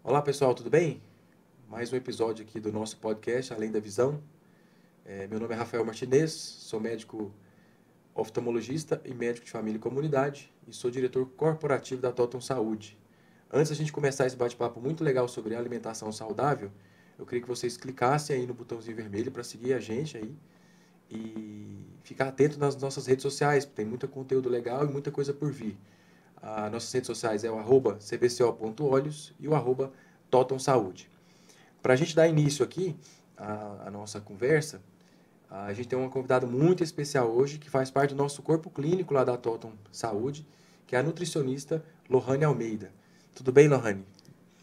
Olá pessoal, tudo bem? Mais um episódio aqui do nosso podcast Além da Visão. Meu nome é Rafael Martinez, sou médico oftalmologista e médico de família e comunidade e sou diretor corporativo da Toton Saúde. Antes da gente começar esse bate-papo muito legal sobre alimentação saudável, eu queria que vocês clicassem aí no botãozinho vermelho para seguir a gente aí e ficar atento nas nossas redes sociais, tem muito conteúdo legal e muita coisa por vir. As nossas redes sociais é o @cbco.olhos e o @Toton Saúde. Para a gente dar início aqui à nossa conversa, a gente tem uma convidada muito especial hoje, que faz parte do nosso corpo clínico lá da Toton Saúde, que é a nutricionista Lohane Almeida. Tudo bem, Lohane?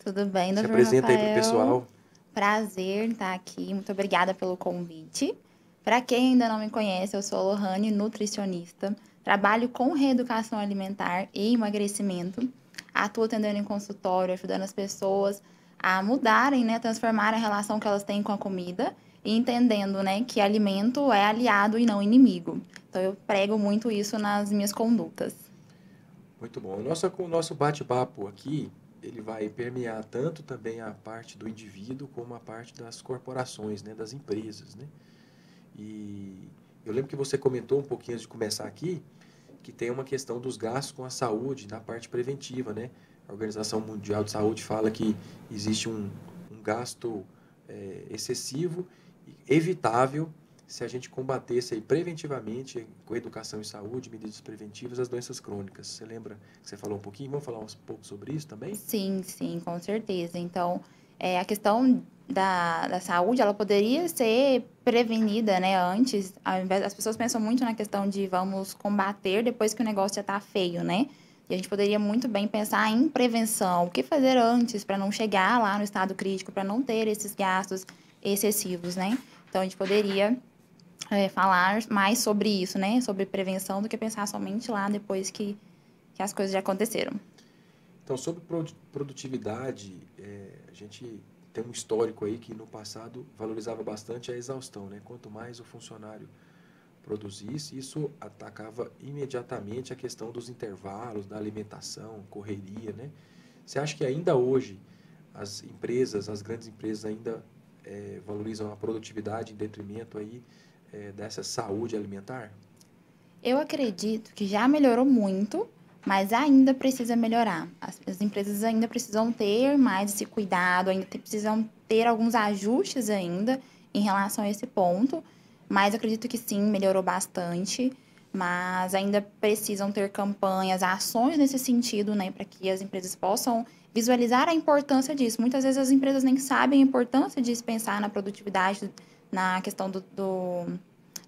Tudo bem, Se doutor apresenta aí para o Rafael? pessoal. Prazer estar aqui. Muito obrigada pelo convite. Para quem ainda não me conhece, eu sou Lohane, nutricionista. Trabalho com reeducação alimentar e emagrecimento. Atuo atendendo em consultório, ajudando as pessoas a mudarem, né, transformar a relação que elas têm com a comida e entendendo, né, que alimento é aliado e não inimigo. Então eu prego muito isso nas minhas condutas. Muito bom. O nosso bate-papo aqui, ele vai permear tanto também a parte do indivíduo, como a parte das corporações, né, das empresas, né? E eu lembro que você comentou um pouquinho antes de começar aqui, que tem uma questão dos gastos com a saúde na parte preventiva, né? A Organização Mundial de Saúde fala que existe um gasto excessivo e evitável se a gente combatesse aí preventivamente, com educação e saúde, medidas preventivas, as doenças crônicas. Você lembra que você falou um pouquinho? Vamos falar um pouco sobre isso também? Sim, sim, com certeza. Então, a questão da saúde, ela poderia ser prevenida, né, antes. Ao invés, as pessoas pensam muito na questão de vamos combater depois que o negócio já está feio, né? E a gente poderia muito bem pensar em prevenção. O que fazer antes para não chegar lá no estado crítico, para não ter esses gastos excessivos, né? Então, a gente poderia falar mais sobre isso, né? Sobre prevenção, do que pensar somente lá depois que as coisas já aconteceram. Então, sobre produtividade, a gente tem um histórico aí que no passado valorizava bastante a exaustão, né? Quanto mais o funcionário produzisse, isso atacava imediatamente a questão dos intervalos, da alimentação, correria, né? Você acha que ainda hoje as empresas, as grandes empresas ainda valorizam a produtividade em detrimento aí dessa saúde alimentar? Eu acredito que já melhorou muito, mas ainda precisa melhorar. As empresas ainda precisam ter mais esse cuidado, ainda precisam ter alguns ajustes ainda em relação a esse ponto. Mas acredito que sim, melhorou bastante. Mas ainda precisam ter campanhas, ações nesse sentido, né, para que as empresas possam visualizar a importância disso. Muitas vezes as empresas nem sabem a importância de se pensar na produtividade, na questão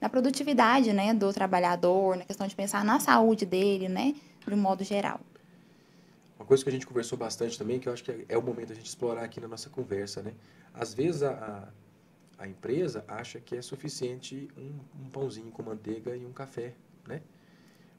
na produtividade, né, do trabalhador, na questão de pensar na saúde dele, né, de um modo geral. Uma coisa que a gente conversou bastante também, que eu acho que é o momento da gente explorar aqui na nossa conversa, né? Às vezes a empresa acha que é suficiente um pãozinho com manteiga e um café, né?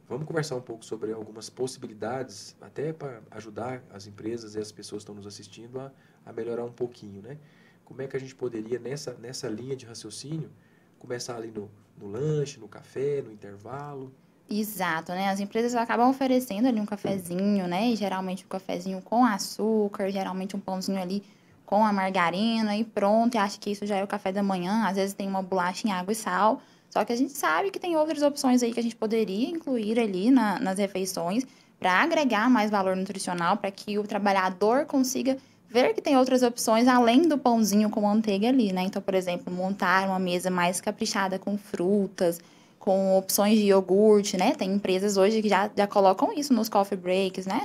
Vamos conversar um pouco sobre algumas possibilidades, até para ajudar as empresas e as pessoas que estão nos assistindo a melhorar um pouquinho, né? Como é que a gente poderia, nessa linha de raciocínio, começar ali no lanche, no café, no intervalo? Exato, né? As empresas acabam oferecendo ali um cafezinho, né? E geralmente um cafezinho com açúcar, geralmente um pãozinho ali com a margarina e pronto. E acho que isso já é o café da manhã. Às vezes tem uma bolacha em água e sal. Só que a gente sabe que tem outras opções aí que a gente poderia incluir ali nas refeições para agregar mais valor nutricional, para que o trabalhador consiga ver que tem outras opções além do pãozinho com manteiga ali, né? Então, por exemplo, montar uma mesa mais caprichada com frutas, com opções de iogurte, né? Tem empresas hoje que já colocam isso nos coffee breaks, né?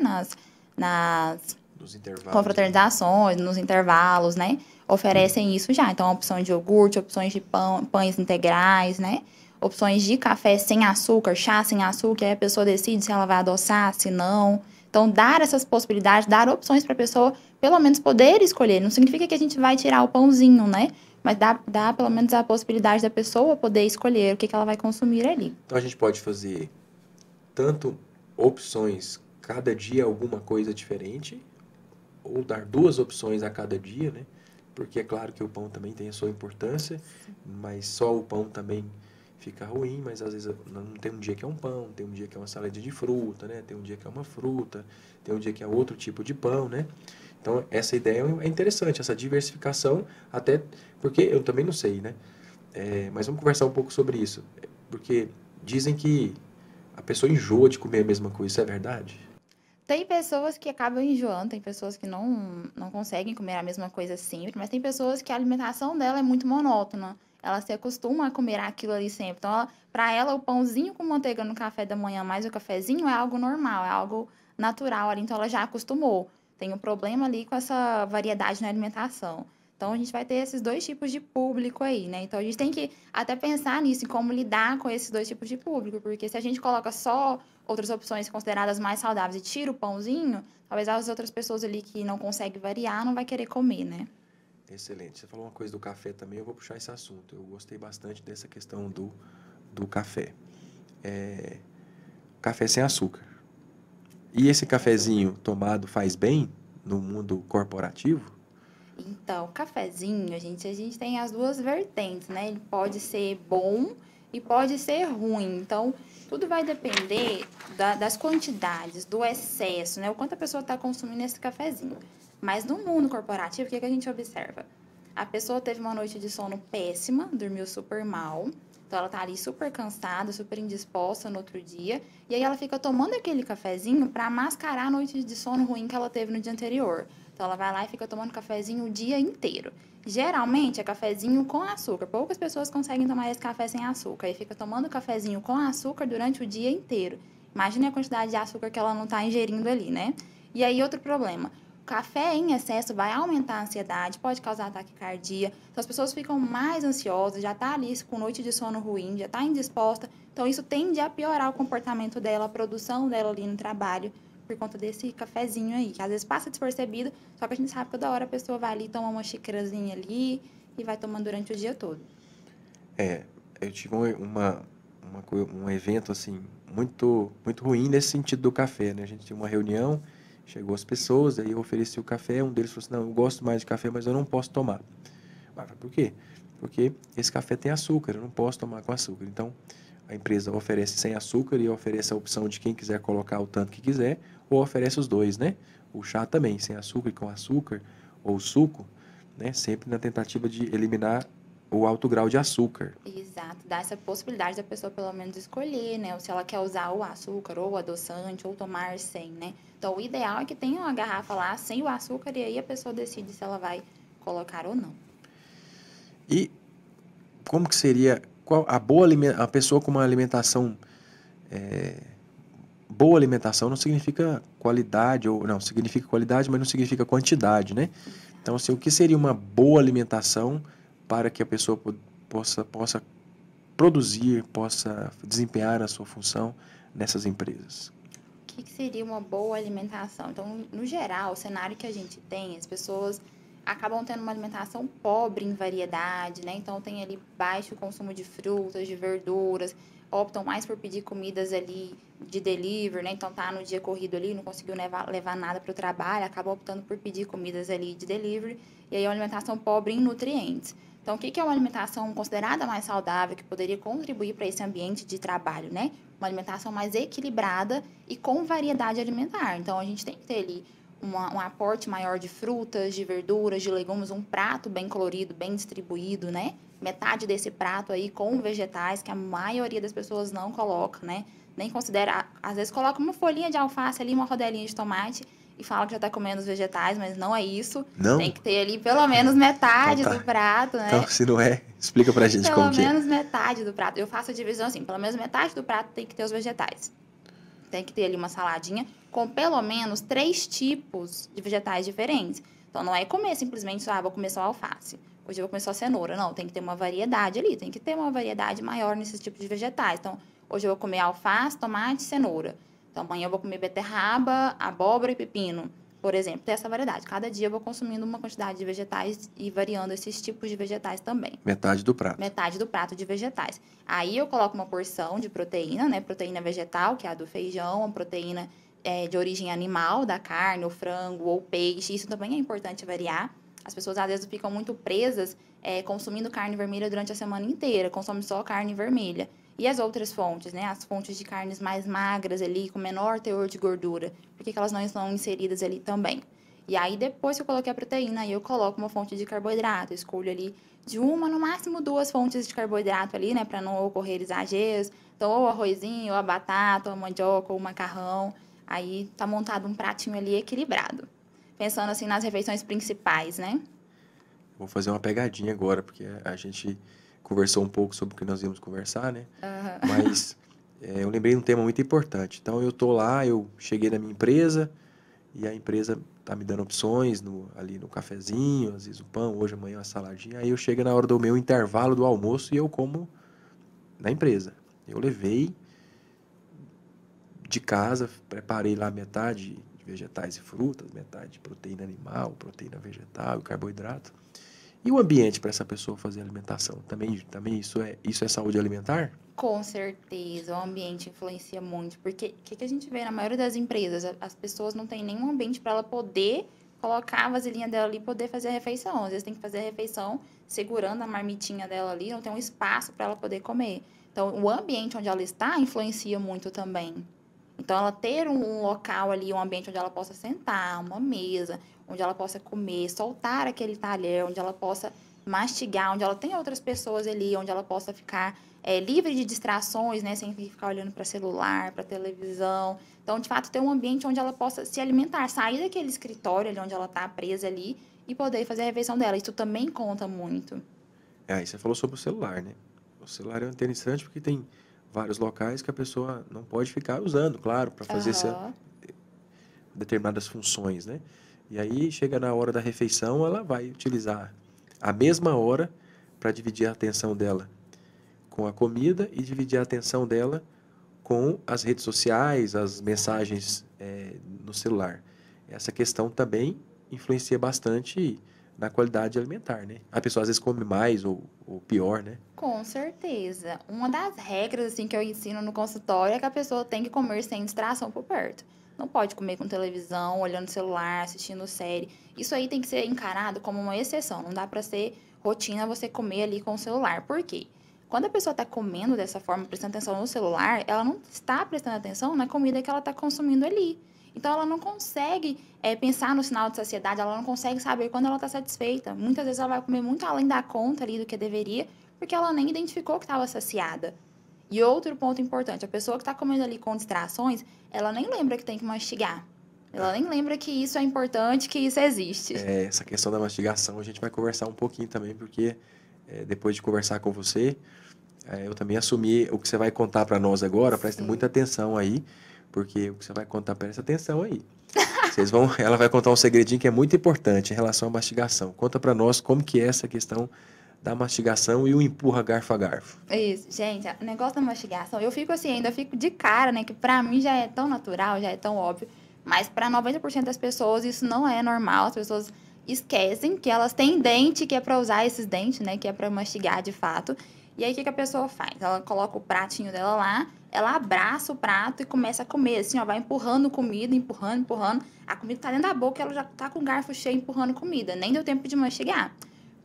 Nas Dos intervalos, né? confraternizações, nos intervalos, né? Oferecem isso já. Então, opções de iogurte, opções de pães integrais, né? Opções de café sem açúcar, chá sem açúcar, aí a pessoa decide se ela vai adoçar, se não. Então, dar essas possibilidades, dar opções para a pessoa, pelo menos poder escolher. Não significa que a gente vai tirar o pãozinho, né? Mas dá pelo menos a possibilidade da pessoa poder escolher o que ela vai consumir ali. Então a gente pode fazer tanto opções, cada dia alguma coisa diferente, ou dar duas opções a cada dia, né? Porque é claro que o pão também tem a sua importância, mas só o pão também fica ruim, mas às vezes não tem um dia que é um pão, tem um dia que é uma salada de fruta, né? Tem um dia que é uma fruta, tem um dia que é outro tipo de pão, né? Então, essa ideia é interessante, essa diversificação, até porque eu também não sei, né? Mas vamos conversar um pouco sobre isso. Porque dizem que a pessoa enjoa de comer a mesma coisa, isso é verdade? Tem pessoas que acabam enjoando, tem pessoas que não conseguem comer a mesma coisa sempre, mas tem pessoas que a alimentação dela é muito monótona. Ela se acostuma a comer aquilo ali sempre. Então, para ela, o pãozinho com manteiga no café da manhã mais o cafezinho é algo normal, é algo natural ali. Então, ela já acostumou. Tem um problema ali com essa variedade na alimentação. Então, a gente vai ter esses dois tipos de público aí, né? Então, a gente tem que até pensar nisso, em como lidar com esses dois tipos de público, porque se a gente coloca só outras opções consideradas mais saudáveis e tira o pãozinho, talvez as outras pessoas ali que não conseguem variar não vai querer comer, né? Excelente. Você falou uma coisa do café também, eu vou puxar esse assunto. Eu gostei bastante dessa questão do café. Café sem açúcar. E esse cafezinho tomado faz bem no mundo corporativo? Então, o cafezinho, a gente tem as duas vertentes, né? Ele pode ser bom e pode ser ruim. Então, tudo vai depender das quantidades, do excesso, né? O quanto a pessoa está consumindo esse cafezinho. Mas no mundo corporativo, o que a gente observa? A pessoa teve uma noite de sono péssima, dormiu super mal. Então, ela tá ali super cansada, super indisposta no outro dia. E aí, ela fica tomando aquele cafezinho para mascarar a noite de sono ruim que ela teve no dia anterior. Então, ela vai lá e fica tomando cafezinho o dia inteiro. Geralmente, é cafezinho com açúcar. Poucas pessoas conseguem tomar esse café sem açúcar. E fica tomando cafezinho com açúcar durante o dia inteiro. Imagine a quantidade de açúcar que ela não está ingerindo ali, né? E aí, outro problema. O café em excesso vai aumentar a ansiedade, pode causar taquicardia. Então, as pessoas ficam mais ansiosas, já tá ali com noite de sono ruim, já tá indisposta. Então, isso tende a piorar o comportamento dela, a produção dela ali no trabalho, por conta desse cafezinho aí, que às vezes passa despercebido, só que a gente sabe que toda hora a pessoa vai ali, toma uma xícarazinha ali e vai tomando durante o dia todo. Eu tive um evento assim muito muito ruim nesse sentido do café, né? A gente tinha uma reunião, chegou as pessoas, aí eu ofereci o café, um deles falou assim, não, eu gosto mais de café, mas eu não posso tomar. Mas por quê? Porque esse café tem açúcar, eu não posso tomar com açúcar. Então, a empresa oferece sem açúcar e oferece a opção de quem quiser colocar o tanto que quiser, ou oferece os dois, né? O chá também, sem açúcar e com açúcar, ou suco, né? Sempre na tentativa de eliminar o alto grau de açúcar. Exato, dá essa possibilidade da pessoa pelo menos escolher, né? Ou se ela quer usar o açúcar ou o adoçante ou tomar sem, né? Então, o ideal é que tenha uma garrafa lá sem o açúcar e aí a pessoa decide se ela vai colocar ou não. E como que seria a pessoa com uma alimentação boa alimentação não significa qualidade ou não significa qualidade, mas não significa quantidade, né? Então, assim, o que seria uma boa alimentação para que a pessoa possa produzir, possa desempenhar a sua função nessas empresas? O que seria uma boa alimentação? Então, no geral, o cenário que a gente tem, as pessoas acabam tendo uma alimentação pobre em variedade, né? Então, tem ali baixo consumo de frutas, de verduras, optam mais por pedir comidas ali de delivery, né? Então, tá no dia corrido ali, não conseguiu levar nada para o trabalho, acaba optando por pedir comidas ali de delivery, e aí é uma alimentação pobre em nutrientes. Então, o que é uma alimentação considerada mais saudável, que poderia contribuir para esse ambiente de trabalho, né? Uma alimentação mais equilibrada e com variedade alimentar. Então, a gente tem que ter ali um aporte maior de frutas, de verduras, de legumes, um prato bem colorido, bem distribuído, né? Metade desse prato aí com vegetais, que a maioria das pessoas não coloca, né? Nem considera, às vezes coloca uma folhinha de alface ali, uma rodelinha de tomate e fala que já está comendo os vegetais, mas não é isso. Não? Tem que ter ali pelo menos metade Então tá. do prato, né? Então, se não é, explica pra gente Pelo como que é. menos metade do prato. Eu faço a divisão assim, pelo menos metade do prato tem que ter os vegetais. Tem que ter ali uma saladinha com pelo menos 3 tipos de vegetais diferentes. Então, não é comer simplesmente, vou comer só alface. Hoje eu vou comer só cenoura. Não, tem que ter uma variedade ali. Tem que ter uma variedade maior nesses tipos de vegetais. Então, hoje eu vou comer alface, tomate e cenoura. Então, amanhã eu vou comer beterraba, abóbora e pepino, por exemplo. Tem essa variedade. Cada dia eu vou consumindo uma quantidade de vegetais e variando esses tipos de vegetais também. Metade do prato. Metade do prato de vegetais. Aí eu coloco uma porção de proteína, né? Proteína vegetal, que é a do feijão, a proteína de origem animal, da carne, ou frango, ou peixe. Isso também é importante variar. As pessoas, às vezes, ficam muito presas consumindo carne vermelha durante a semana inteira. Consomem só carne vermelha. E as outras fontes, né? As fontes de carnes mais magras ali, com menor teor de gordura. Por que elas não estão inseridas ali também? E aí, depois que eu coloquei a proteína, aí eu coloco uma fonte de carboidrato. Eu escolho ali de uma, no máximo 2 fontes de carboidrato ali, né? Para não ocorrer exageros. Então, ou o arrozinho, ou a batata, ou a mandioca, ou o macarrão. Aí, tá montado um pratinho ali equilibrado. Pensando, assim, nas refeições principais, né? Vou fazer uma pegadinha agora, porque a gente conversou um pouco sobre o que nós íamos conversar, né? Mas eu lembrei de um tema muito importante. Então, eu tô lá, eu cheguei na minha empresa e a empresa tá me dando opções ali no cafezinho, às vezes o pão, hoje, amanhã, uma saladinha. Aí eu chego na hora do meu intervalo do almoço e eu como na empresa. Eu levei de casa, preparei lá metade de vegetais e frutas, metade de proteína animal, proteína vegetal e carboidrato. E o ambiente para essa pessoa fazer alimentação? Também isso é saúde alimentar? Com certeza, o ambiente influencia muito, porque o que a gente vê na maioria das empresas? As pessoas não têm nenhum ambiente para ela poder colocar a vasilhinha dela ali e poder fazer a refeição. Às vezes tem que fazer a refeição segurando a marmitinha dela ali, não tem um espaço para ela poder comer. Então, o ambiente onde ela está influencia muito também. Então, ela ter um local ali, um ambiente onde ela possa sentar, uma mesa, onde ela possa comer, soltar aquele talher, onde ela possa mastigar, onde ela tem outras pessoas ali, onde ela possa ficar livre de distrações, né, sem ficar olhando para celular, para televisão. Então, de fato, ter um ambiente onde ela possa se alimentar, sair daquele escritório ali onde ela está presa ali e poder fazer a refeição dela. Isso também conta muito. Aí você falou sobre o celular, né? O celular é interessante porque tem vários locais que a pessoa não pode ficar usando, claro, para fazer determinadas funções, né? E aí chega na hora da refeição, ela vai utilizar a mesma hora para dividir a atenção dela com a comida e dividir a atenção dela com as redes sociais, as mensagens no celular. Essa questão também influencia bastante na qualidade alimentar, né? A pessoa às vezes come mais ou pior, né? Com certeza. Uma das regras assim que eu ensino no consultório é que a pessoa tem que comer sem distração por perto. Não pode comer com televisão, olhando celular, assistindo série. Isso aí tem que ser encarado como uma exceção. Não dá para ser rotina você comer ali com o celular. Por quê? Quando a pessoa está comendo dessa forma, prestando atenção no celular, ela não está prestando atenção na comida que ela está consumindo ali. Então, ela não consegue pensar no sinal de saciedade, ela não consegue saber quando ela está satisfeita. Muitas vezes ela vai comer muito além da conta ali do que deveria, porque ela nem identificou que estava saciada. E outro ponto importante, a pessoa que está comendo ali com distrações, ela nem lembra que tem que mastigar. Ela nem lembra que isso é importante, que isso existe. Essa questão da mastigação a gente vai conversar um pouquinho também, porque depois de conversar com você, eu também assumi o que você vai contar para nós agora. Preste muita atenção aí, porque o que você vai contar, presta atenção aí. Ela vai contar um segredinho que é muito importante em relação à mastigação. Conta para nós como que é essa questão da mastigação e o empurra garfo a garfo. Isso, gente, o negócio da mastigação, eu fico assim, ainda fico de cara, né, que pra mim já é tão natural, já é tão óbvio, mas pra 90% das pessoas isso não é normal, as pessoas esquecem que elas têm dente, que é pra usar esses dentes, né, que é pra mastigar de fato. E aí, o que a pessoa faz? Ela coloca o pratinho dela lá, ela abraça o prato e começa a comer, assim, ó, vai empurrando comida, empurrando, empurrando. A comida tá dentro da boca, ela já tá com o garfo cheio empurrando comida, nem deu tempo de mastigar.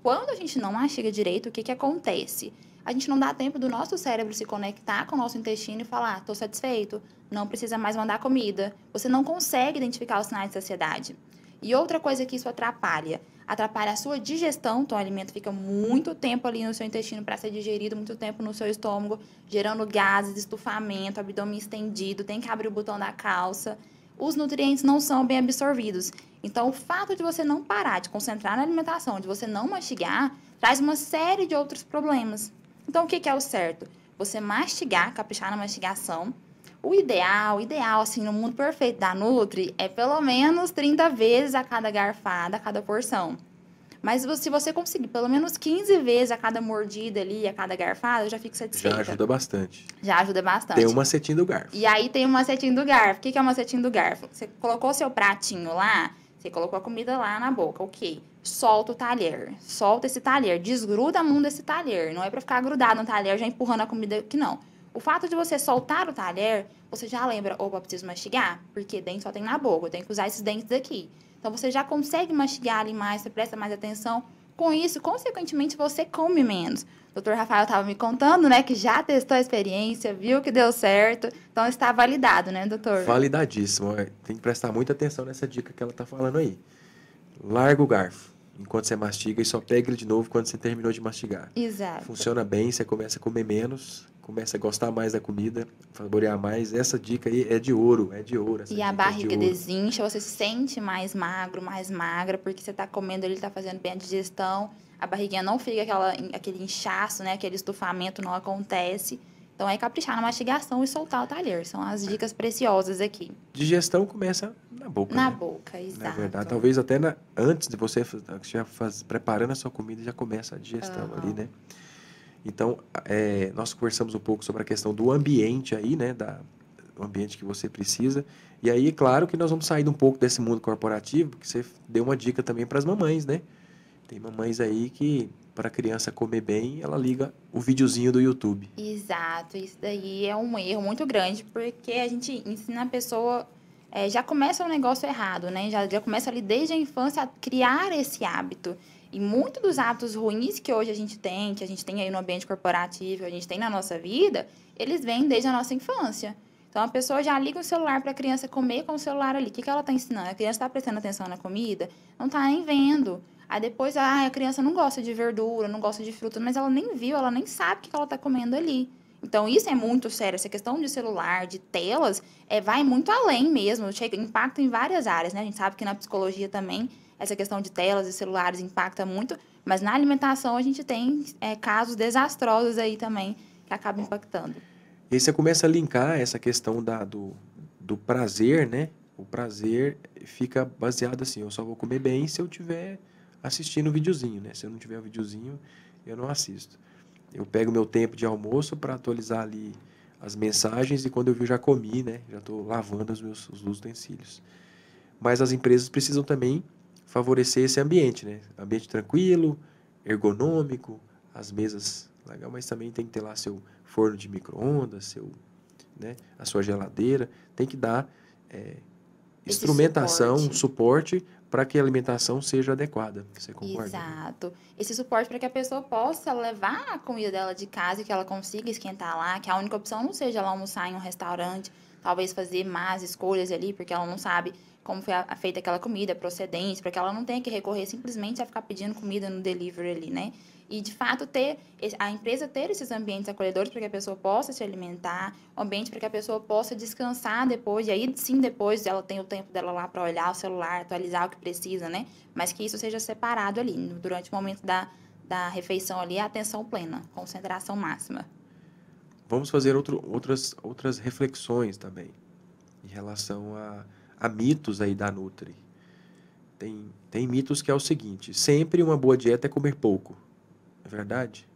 Quando a gente não mastiga direito, o que acontece? A gente não dá tempo do nosso cérebro se conectar com o nosso intestino e falar, estou satisfeito, não precisa mais mandar comida. Você não consegue identificar os sinais de saciedade. E outra coisa que isso atrapalha a sua digestão, então o alimento fica muito tempo ali no seu intestino para ser digerido, muito tempo no seu estômago, gerando gases, estufamento, abdômen estendido, tem que abrir o botão da calça. Os nutrientes não são bem absorvidos. Então, o fato de você não parar de concentrar na alimentação, de você não mastigar, traz uma série de outros problemas. Então, o que é o certo? Você mastigar, caprichar na mastigação. O ideal, assim, no mundo perfeito da Nutri, é pelo menos 30 vezes a cada garfada, a cada porção. Mas se você conseguir pelo menos 15 vezes a cada mordida ali, a cada garfada, eu já fico satisfeita. Já ajuda bastante. Já ajuda bastante. Tem o macetinho do garfo. E aí tem o macetinho do garfo. O que é o macetinho do garfo? Você colocou seu pratinho lá, você colocou a comida lá na boca, ok. Solta o talher. Solta esse talher. Desgruda a mão desse talher. Não é pra ficar grudado no talher, já empurrando a comida aqui, não. O fato de você soltar o talher, você já lembra, opa, preciso mastigar? Porque dente só tem na boca, eu tenho que usar esses dentes aqui. Então, você já consegue mastigar ali mais, você presta mais atenção. Com isso, consequentemente, você come menos. O Dr. Rafael estava me contando, né, que já testou a experiência, viu que deu certo. Então, está validado, né, doutor? Validadíssimo. Tem que prestar muita atenção nessa dica que ela está falando aí. larga o garfo enquanto você mastiga e só pega ele de novo quando você terminou de mastigar. Exato. Funciona bem, você começa a comer menos, começa a gostar mais da comida, saborear mais. Essa dica aí é de ouro, essa E a dica é de barriga ouro. desincha, você se sente mais magro, mais magra, porque você tá comendo ali, tá fazendo bem a digestão. A barriguinha não fica aquele inchaço, né? Aquele estufamento não acontece. Então é caprichar na mastigação e soltar o talher. São as dicas preciosas aqui. Digestão começa na boca, Na né? boca, Na verdade, exato. talvez até antes de você já preparando a sua comida, já começa a digestão ali, né? Então, nós conversamos um pouco sobre a questão do ambiente aí, né? Do ambiente que você precisa. E aí, claro que nós vamos sair um pouco desse mundo corporativo, porque você deu uma dica também para as mamães, né? Tem mamães aí que, para a criança comer bem, ela liga o videozinho do YouTube. Exato, isso daí é um erro muito grande, porque a gente ensina a pessoa, já começa um negócio errado, né? Já começa ali desde a infância a criar esse hábito. E muito dos hábitos ruins que hoje a gente tem, que a gente tem aí no ambiente corporativo, que a gente tem na nossa vida, eles vêm desde a nossa infância. Então a pessoa já liga o celular para a criança comer com o celular ali. O que ela está ensinando? A criança está prestando atenção na comida? Não está nem vendo. Aí depois, a criança não gosta de verdura, não gosta de fruta, mas ela nem viu, ela nem sabe o que ela está comendo ali. Então, isso é muito sério. Essa questão de celular, de telas, vai muito além mesmo. Chega, impacta em várias áreas, né? A gente sabe que na psicologia também, essa questão de telas e celulares impacta muito, mas na alimentação a gente tem casos desastrosos aí também que acabam impactando. E aí você começa a linkar essa questão do prazer, né? O prazer fica baseado assim, eu só vou comer bem se eu tiver assistindo o videozinho, né? Se eu não tiver o videozinho, eu não assisto. Eu pego meu tempo de almoço para atualizar ali as mensagens e quando eu vi já comi, né? Já estou lavando os utensílios. Mas as empresas precisam também favorecer esse ambiente, né? Ambiente tranquilo, ergonômico, as mesas legal, mas também tem que ter lá seu forno de micro-ondas, né? A sua geladeira. Tem que dar instrumentação, suporte para que a alimentação seja adequada. Você concorda? Exato. Esse suporte para que a pessoa possa levar a comida dela de casa e que ela consiga esquentar lá, que a única opção não seja ela almoçar em um restaurante, talvez fazer más escolhas ali, porque ela não sabe como foi feita aquela comida, procedência, para que ela não tenha que recorrer simplesmente a ficar pedindo comida no delivery ali, né? E, de fato, a empresa ter esses ambientes acolhedores para que a pessoa possa se alimentar, um ambiente para que a pessoa possa descansar depois, e aí sim depois ela tem o tempo dela lá para olhar o celular, atualizar o que precisa, né? Mas que isso seja separado ali, durante o momento da refeição ali, a atenção plena, concentração máxima. Vamos fazer outras reflexões também, em relação a mitos aí da Nutri. Tem mitos que é o seguinte, sempre uma boa dieta é comer pouco. É verdade?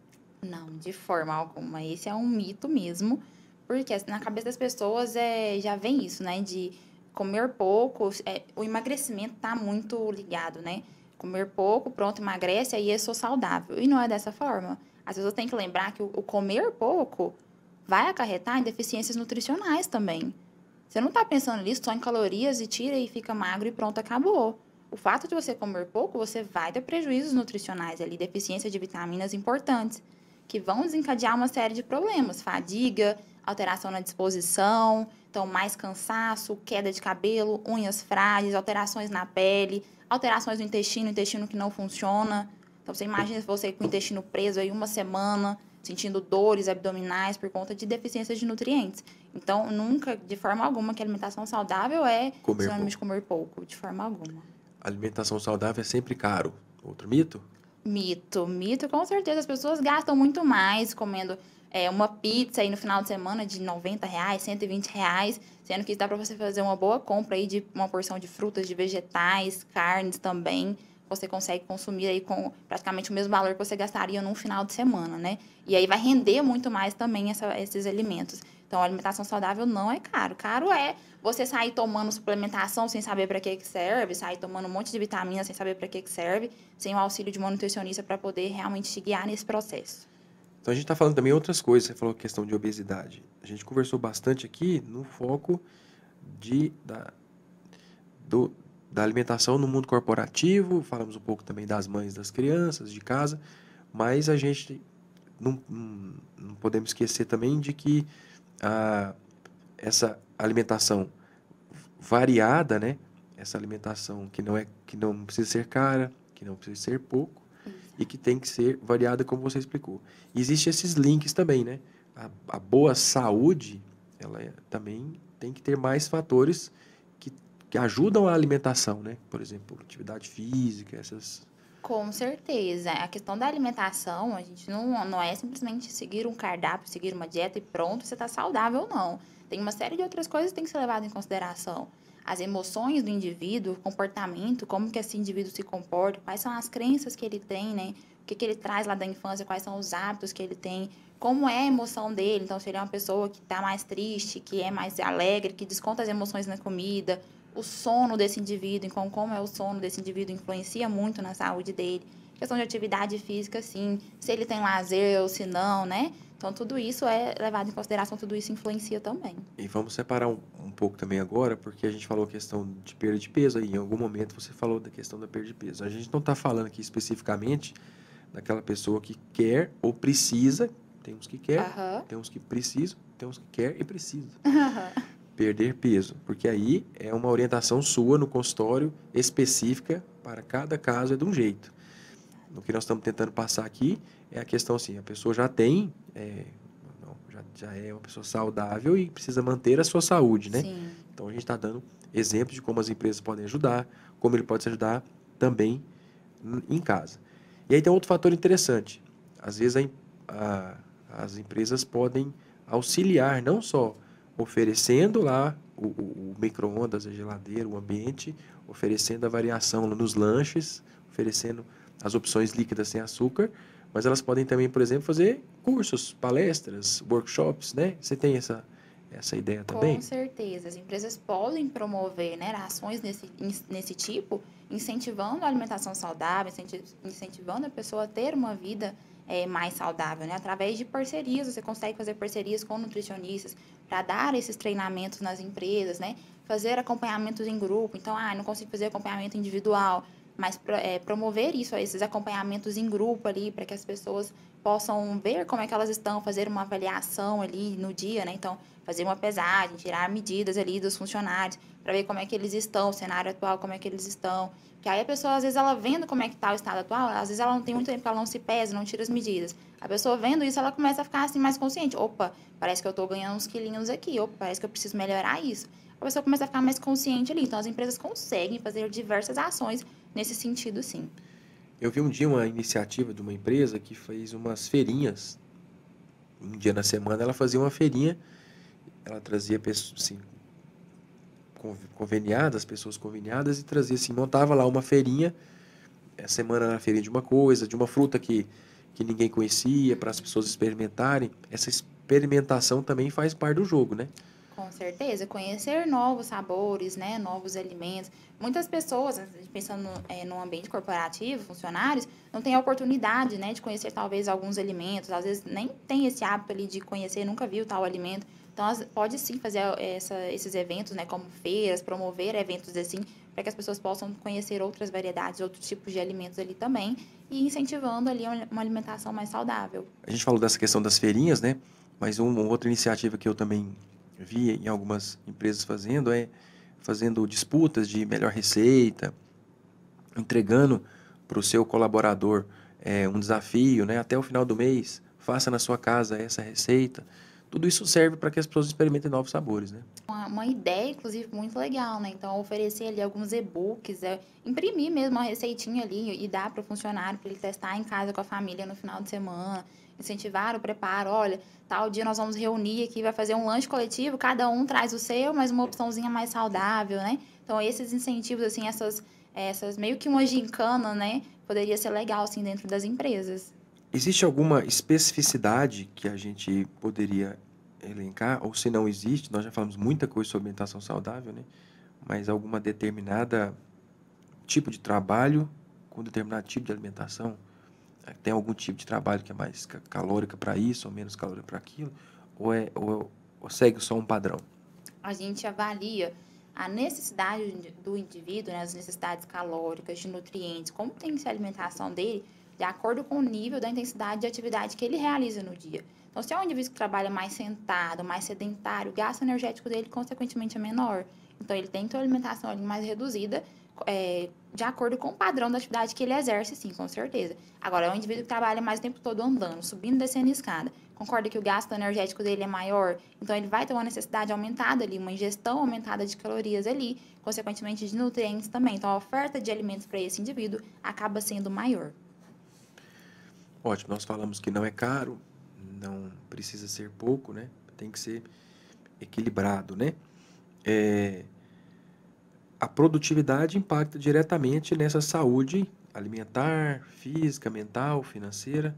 Não, de forma alguma. Esse é um mito mesmo, porque na cabeça das pessoas já vem isso, né? De comer pouco, o emagrecimento tá muito ligado, né? Comer pouco, pronto, emagrece, aí eu sou saudável. E não é dessa forma. As pessoas têm que lembrar que o comer pouco vai acarretar em deficiências nutricionais também. Você não está pensando nisso só em calorias e tira e fica magro e pronto, acabou. O fato de você comer pouco, você vai ter prejuízos nutricionais ali, deficiência de vitaminas importantes, que vão desencadear uma série de problemas, fadiga, alteração na disposição, então mais cansaço, queda de cabelo, unhas frágeis, alterações na pele, alterações no intestino que não funciona. Então você imagina você com o intestino preso aí uma semana, sentindo dores abdominais por conta de deficiências de nutrientes. Então, nunca, de forma alguma, que a alimentação saudável é sinônimo de comer pouco, de forma alguma. Alimentação saudável é sempre caro. Outro mito? Mito, com certeza. As pessoas gastam muito mais comendo uma pizza aí no final de semana de R$90, R$120, sendo que dá para você fazer uma boa compra aí de uma porção de frutas, de vegetais, carnes também. Você consegue consumir aí com praticamente o mesmo valor que você gastaria num final de semana, né? E aí vai render muito mais também esses alimentos. Então, a alimentação saudável não é caro. Caro é você sair tomando suplementação sem saber para que serve, sair tomando um monte de vitamina sem saber para que serve, sem o auxílio de uma nutricionista para poder realmente te guiar nesse processo. Então, a gente está falando também outras coisas. Você falou questão de obesidade. A gente conversou bastante aqui no foco da alimentação no mundo corporativo, falamos um pouco também das mães, das crianças, de casa, mas a gente não podemos esquecer também de que essa alimentação variada, né, essa alimentação que não precisa ser cara, que não precisa ser pouco e que tem que ser variada, como você explicou. E existem esses links também, né? A boa saúde, ela também tem que ter mais fatores que ajudam a alimentação, né? Por exemplo, atividade física, essas... Com certeza. A questão da alimentação, a gente não é simplesmente seguir um cardápio, seguir uma dieta e pronto, você está saudável, não. Tem uma série de outras coisas que tem que ser levado em consideração. As emoções do indivíduo, o comportamento, como que esse indivíduo se comporta, quais são as crenças que ele tem, né? O que ele traz lá da infância, quais são os hábitos que ele tem, como é a emoção dele. Então, se ele é uma pessoa que está mais triste, que é mais alegre, que desconta as emoções na comida, o sono desse indivíduo, então como é o sono desse indivíduo influencia muito na saúde dele. Questão de atividade física, sim, se ele tem lazer ou se não, né? Então, tudo isso é levado em consideração, tudo isso influencia também. E vamos separar um pouco também agora, porque a gente falou questão de perda de peso, aí em algum momento você falou da questão da perda de peso. A gente não está falando aqui especificamente daquela pessoa que quer ou precisa, tem uns que quer, tem uns que precisam, tem uns que quer e precisa. Perder peso, porque aí é uma orientação sua no consultório específica para cada caso, é de um jeito. O que nós estamos tentando passar aqui é a questão assim, a pessoa já tem, já é uma pessoa saudável e precisa manter a sua saúde, né? Sim. Então a gente está dando exemplos de como as empresas podem ajudar, como ele pode se ajudar também em casa. E aí tem outro fator interessante, às vezes as empresas podem auxiliar, não só oferecendo lá o micro-ondas, a geladeira, o ambiente, oferecendo a variação nos lanches, oferecendo as opções líquidas sem açúcar, mas elas podem também, por exemplo, fazer cursos, palestras, workshops, né? Você tem essa ideia também? Com certeza. As empresas podem promover, né, ações nesse tipo, incentivando a alimentação saudável, incentivando a pessoa a ter uma vida mais saudável, né? Através de parcerias, você consegue fazer parcerias com nutricionistas para dar esses treinamentos nas empresas, né? Fazer acompanhamentos em grupo. Então, não consigo fazer acompanhamento individual, mas promover isso, esses acompanhamentos em grupo ali, para que as pessoas possam ver como é que elas estão, fazer uma avaliação ali no dia, né? Então, fazer uma pesagem, tirar medidas ali dos funcionários, para ver como é que eles estão, o cenário atual, como é que eles estão. Porque aí a pessoa, às vezes, ela vendo como é que está o estado atual, às vezes ela não tem muito tempo que ela não se pesa, não tira as medidas. A pessoa vendo isso, ela começa a ficar assim mais consciente. Opa, parece que eu estou ganhando uns quilinhos aqui. Opa, parece que eu preciso melhorar isso. A pessoa começa a ficar mais consciente ali. Então, as empresas conseguem fazer diversas ações nesse sentido, sim. Eu vi um dia uma iniciativa de uma empresa que fez umas feirinhas. Um dia na semana ela fazia uma feirinha, ela trazia pessoas assim, conveniadas, pessoas conveniadas e trazia assim, montava lá uma feirinha, a semana na feirinha de uma coisa, de uma fruta que ninguém conhecia, para as pessoas experimentarem. Essa experimentação também faz parte do jogo, né? Com certeza, conhecer novos sabores, né, novos alimentos. Muitas pessoas, pensando no ambiente corporativo, funcionários, não têm a oportunidade, né, de conhecer talvez alguns alimentos, às vezes nem tem esse hábito ali de conhecer, nunca viu tal alimento. Então, pode sim fazer esses eventos, né, como feiras, promover eventos assim, para que as pessoas possam conhecer outras variedades, outros tipos de alimentos ali também, e incentivando ali uma alimentação mais saudável. A gente falou dessa questão das feirinhas, né? Mas uma outra iniciativa que eu também vi em algumas empresas fazendo disputas de melhor receita, entregando para o seu colaborador um desafio, né? Até o final do mês, faça na sua casa essa receita. Tudo isso serve para que as pessoas experimentem novos sabores, né? Uma ideia, inclusive, muito legal, né? Então, oferecer ali alguns e-books, imprimir mesmo uma receitinha ali e dar para o funcionário, para ele testar em casa com a família no final de semana, incentivar o preparo. Olha, tal dia nós vamos reunir aqui, vai fazer um lanche coletivo, cada um traz o seu, mas uma opçãozinha mais saudável, né? Então, esses incentivos, assim, essas meio que uma gincana, né? Poderia ser legal, assim, dentro das empresas. Existe alguma especificidade que a gente poderia elencar? Ou se não existe, nós já falamos muita coisa sobre alimentação saudável, né? Mas alguma determinada tipo de trabalho com determinado tipo de alimentação? Tem algum tipo de trabalho que é mais calórica para isso ou menos calórica para aquilo? Ou segue só um padrão? A gente avalia a necessidade do indivíduo, né, as necessidades calóricas, de nutrientes, como tem que ser a alimentação dele, de acordo com o nível da intensidade de atividade que ele realiza no dia. Então, se é um indivíduo que trabalha mais sentado, mais sedentário, o gasto energético dele, consequentemente, é menor. Então, ele tem que ter uma alimentação ali mais reduzida, de acordo com o padrão da atividade que ele exerce, sim, com certeza. Agora, é um indivíduo que trabalha mais o tempo todo andando, subindo e descendo escada. Concorda que o gasto energético dele é maior? Então, ele vai ter uma necessidade aumentada ali, uma ingestão aumentada de calorias ali, consequentemente de nutrientes também. Então, a oferta de alimentos para esse indivíduo acaba sendo maior. Ótimo, nós falamos que não é caro, não precisa ser pouco, né? Tem que ser equilibrado, né? A produtividade impacta diretamente nessa saúde alimentar, física, mental, financeira.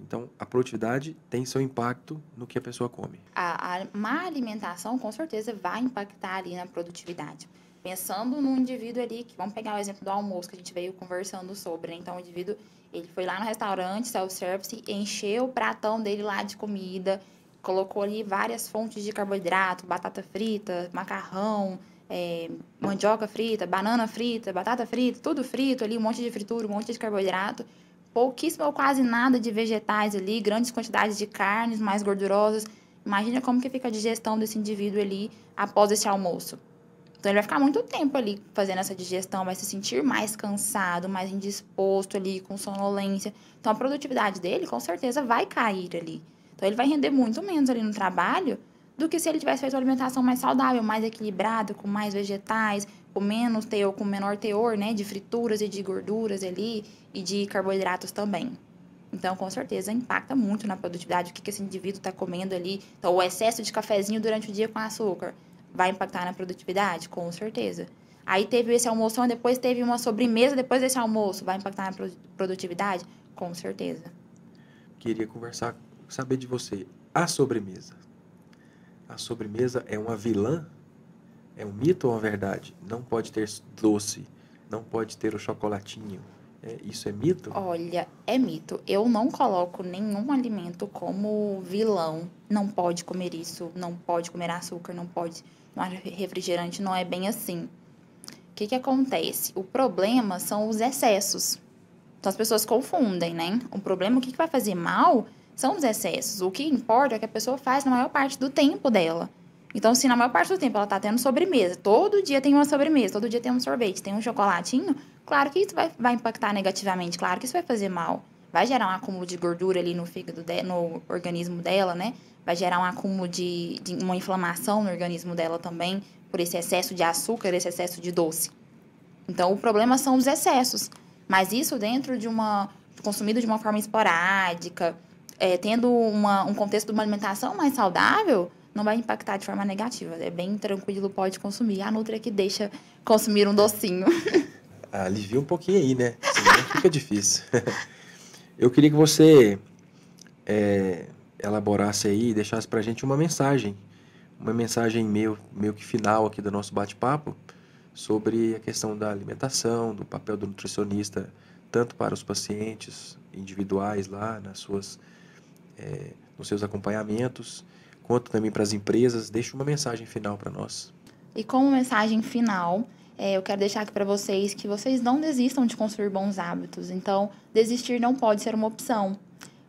Então, a produtividade tem seu impacto no que a pessoa come. A má alimentação, com certeza, vai impactar ali na produtividade. Pensando no indivíduo ali, que vamos pegar o exemplo do almoço que a gente veio conversando sobre, né? Então, o indivíduo, ele foi lá no restaurante, self-service, encheu o pratão dele lá de comida, colocou ali várias fontes de carboidrato, batata frita, macarrão, mandioca frita, banana frita, batata frita, tudo frito ali, um monte de fritura, um monte de carboidrato. Pouquíssimo ou quase nada de vegetais ali, grandes quantidades de carnes mais gordurosas. Imagina como que fica a digestão desse indivíduo ali após esse almoço. Então, ele vai ficar muito tempo ali fazendo essa digestão, vai se sentir mais cansado, mais indisposto ali, com sonolência. Então, a produtividade dele, com certeza, vai cair ali. Então, ele vai render muito menos ali no trabalho do que se ele tivesse feito uma alimentação mais saudável, mais equilibrada, com mais vegetais, com menos teor, com menor teor, né, de frituras e de gorduras ali e de carboidratos também. Então, com certeza, impacta muito na produtividade, o que esse indivíduo está comendo ali. Então, o excesso de cafezinho durante o dia com açúcar vai impactar na produtividade? Com certeza. Aí teve esse almoção, depois teve uma sobremesa depois desse almoço, vai impactar na produtividade? Com certeza. Queria saber de você, a sobremesa. A sobremesa é uma vilã? É um mito ou uma verdade? Não pode ter doce, não pode ter o chocolatinho. Isso é mito? Olha, é mito. Eu não coloco nenhum alimento como vilão. Não pode comer isso, não pode comer açúcar, não pode tomar refrigerante, não é bem assim. O que acontece? O problema são os excessos. Então, as pessoas confundem, né? O problema, o que vai fazer mal são os excessos. O que importa é que a pessoa faz na maior parte do tempo dela. Então, se na maior parte do tempo ela está tendo sobremesa, todo dia tem uma sobremesa, todo dia tem um sorvete, tem um chocolatinho, claro que isso vai impactar negativamente, claro que isso vai fazer mal. Vai gerar um acúmulo de gordura ali no fígado, no organismo dela, né? Vai gerar um acúmulo de uma inflamação no organismo dela também, por esse excesso de açúcar, esse excesso de doce. Então, o problema são os excessos. Mas isso dentro consumido de uma forma esporádica, tendo um contexto de uma alimentação mais saudável, não vai impactar de forma negativa. É bem tranquilo, pode consumir. A Nutri que deixa consumir um docinho. Alivia um pouquinho aí, né? Senão fica difícil. Eu queria que você elaborasse aí e deixasse pra gente uma mensagem meio que final aqui do nosso bate-papo, sobre a questão da alimentação, do papel do nutricionista, tanto para os pacientes individuais lá nos seus acompanhamentos, quanto também para as empresas. Deixa uma mensagem final para nós. E como mensagem final, eu quero deixar aqui para vocês que vocês não desistam de construir bons hábitos. Então, desistir não pode ser uma opção.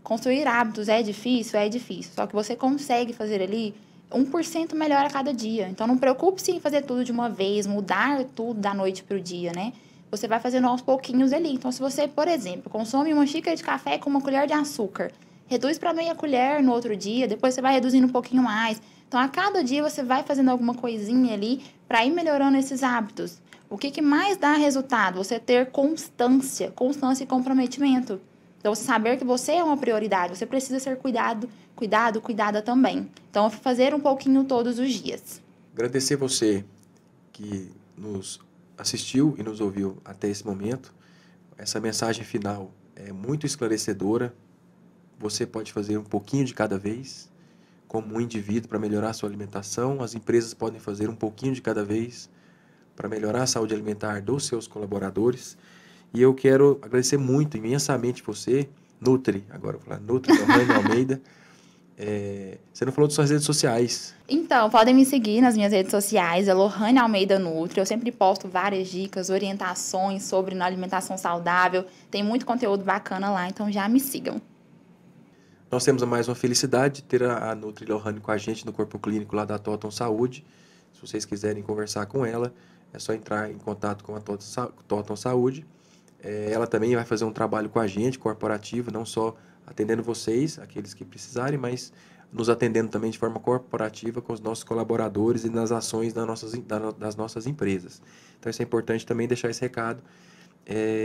Construir hábitos é difícil? É difícil. Só que você consegue fazer ali 1% melhor a cada dia. Então, não preocupe-se em fazer tudo de uma vez, mudar tudo da noite para o dia, né? Você vai fazendo aos pouquinhos ali. Então, se você, por exemplo, consome uma xícara de café com uma colher de açúcar, reduz para meia colher no outro dia, depois você vai reduzindo um pouquinho mais. Então, a cada dia você vai fazendo alguma coisinha ali para ir melhorando esses hábitos. O que mais dá resultado? Você ter constância e comprometimento. Então, você saber que você é uma prioridade, você precisa ser cuidada também. Então, fazer um pouquinho todos os dias. Agradecer você que nos assistiu e nos ouviu até esse momento. Essa mensagem final é muito esclarecedora. Você pode fazer um pouquinho de cada vez, como um indivíduo, para melhorar a sua alimentação. As empresas podem fazer um pouquinho de cada vez para melhorar a saúde alimentar dos seus colaboradores. E eu quero agradecer muito, imensamente você, Nutri, agora eu vou falar Nutri, Lohane Almeida. Você não falou de suas redes sociais. Então, podem me seguir nas minhas redes sociais, é Lohane Almeida Nutri. Eu sempre posto várias dicas, orientações sobre alimentação saudável. Tem muito conteúdo bacana lá, então já me sigam. Nós temos mais uma felicidade de ter a Nutri Lohane com a gente no Corpo Clínico lá da Toton Saúde. Se vocês quiserem conversar com ela, é só entrar em contato com a Toton Saúde. Ela também vai fazer um trabalho com a gente, corporativo, não só atendendo vocês, aqueles que precisarem, mas nos atendendo também de forma corporativa com os nossos colaboradores e nas ações das nossas empresas. Então, isso é importante também deixar esse recado.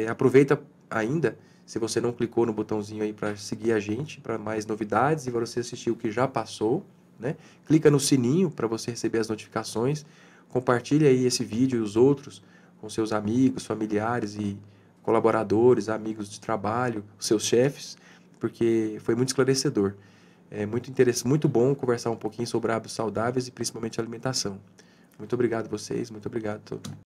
Aproveita ainda, se você não clicou no botãozinho aí para seguir a gente, para mais novidades e para você assistir o que já passou, né? Clica no sininho para você receber as notificações. Compartilha aí esse vídeo e os outros com seus amigos, familiares e colaboradores, amigos de trabalho, seus chefes, porque foi muito esclarecedor. É muito interessante, muito bom conversar um pouquinho sobre hábitos saudáveis e principalmente alimentação. Muito obrigado a vocês, muito obrigado a todos.